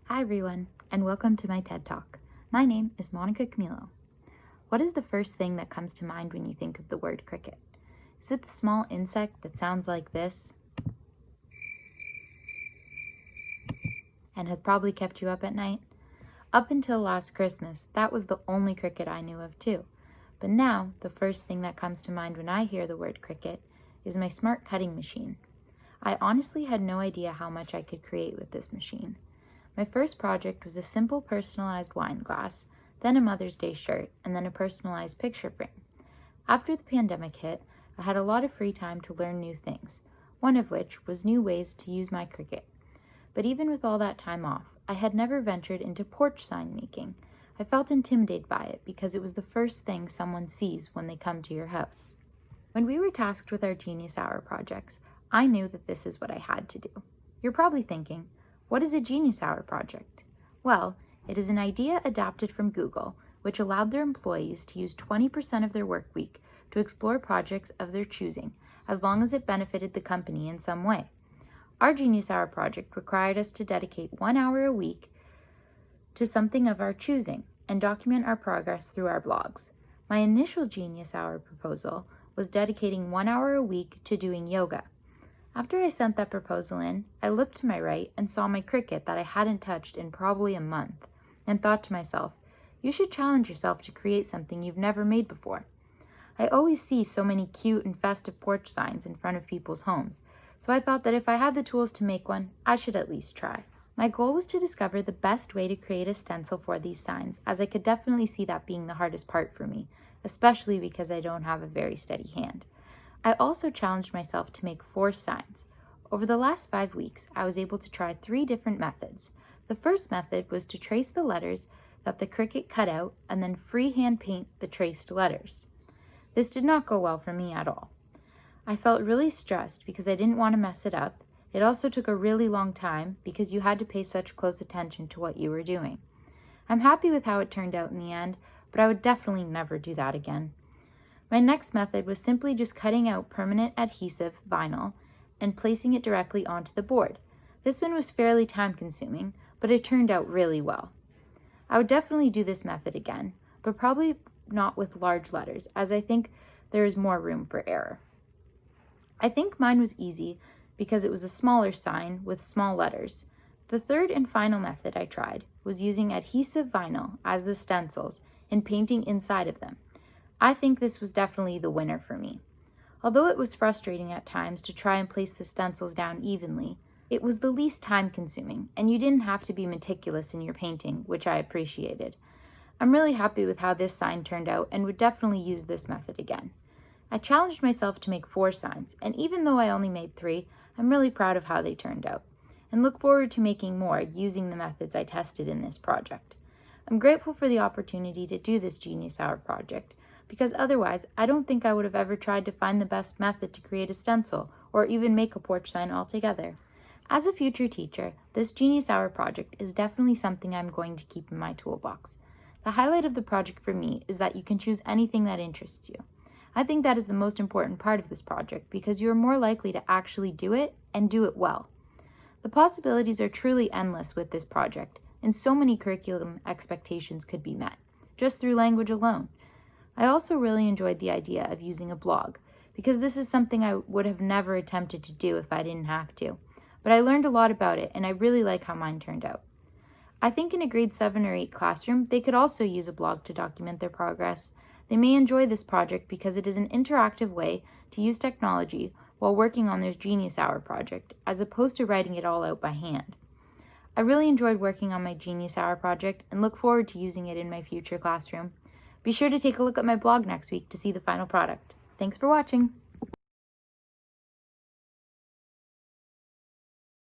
Hi everyone, and welcome to my TED Talk. My name is Monica Camilo. What is the first thing that comes to mind when you think of the word cricket? Is it the small insect that sounds like this and has probably kept you up at night? Up until last Christmas, that was the only cricket I knew of too. But now, the first thing that comes to mind when I hear the word cricket is my smart cutting machine. I honestly had no idea how much I could create with this machine. My first project was a simple personalized wine glass, then a Mother's Day shirt, and then a personalized picture frame. After the pandemic hit, I had a lot of free time to learn new things, one of which was new ways to use my Cricut. But even with all that time off, I had never ventured into porch sign making. I felt intimidated by it because it was the first thing someone sees when they come to your house. When we were tasked with our Genius Hour projects, I knew that this is what I had to do. You're probably thinking, what is a Genius Hour project? Well, it is an idea adapted from Google, which allowed their employees to use 20% of their work week to explore projects of their choosing, as long as it benefited the company in some way. Our Genius Hour project required us to dedicate 1 hour a week to something of our choosing and document our progress through our blogs. My initial Genius Hour proposal was dedicating 1 hour a week to doing yoga. After I sent that proposal in, I looked to my right and saw my Cricut that I hadn't touched in probably a month, and thought to myself, you should challenge yourself to create something you've never made before. I always see so many cute and festive porch signs in front of people's homes, so I thought that if I had the tools to make one, I should at least try. My goal was to discover the best way to create a stencil for these signs, as I could definitely see that being the hardest part for me, especially because I don't have a very steady hand. I also challenged myself to make 4 signs. Over the last 5 weeks, I was able to try 3 different methods. The first method was to trace the letters that the Cricut cut out and then freehand paint the traced letters. This did not go well for me at all. I felt really stressed because I didn't want to mess it up. It also took a really long time because you had to pay such close attention to what you were doing. I'm happy with how it turned out in the end, but I would definitely never do that again. My next method was simply just cutting out permanent adhesive vinyl and placing it directly onto the board. This one was fairly time-consuming, but it turned out really well. I would definitely do this method again, but probably not with large letters, as I think there is more room for error. I think mine was easy because it was a smaller sign with small letters. The third and final method I tried was using adhesive vinyl as the stencils and painting inside of them. I think this was definitely the winner for me. Although it was frustrating at times to try and place the stencils down evenly, it was the least time-consuming, and you didn't have to be meticulous in your painting, which I appreciated. I'm really happy with how this sign turned out and would definitely use this method again. I challenged myself to make 4 signs, and even though I only made 3, I'm really proud of how they turned out, and look forward to making more using the methods I tested in this project. I'm grateful for the opportunity to do this Genius Hour project, because otherwise I don't think I would have ever tried to find the best method to create a stencil or even make a porch sign altogether. As a future teacher, this Genius Hour project is definitely something I'm going to keep in my toolbox. The highlight of the project for me is that you can choose anything that interests you. I think that is the most important part of this project because you are more likely to actually do it and do it well. The possibilities are truly endless with this project, and so many curriculum expectations could be met, just through language alone. I also really enjoyed the idea of using a blog, because this is something I would have never attempted to do if I didn't have to. But I learned a lot about it, and I really like how mine turned out. I think in a grade 7 or 8 classroom, they could also use a blog to document their progress. They may enjoy this project because it is an interactive way to use technology while working on their Genius Hour project, as opposed to writing it all out by hand. I really enjoyed working on my Genius Hour project and look forward to using it in my future classroom. Be sure to take a look at my blog next week to see the final product. Thanks for watching!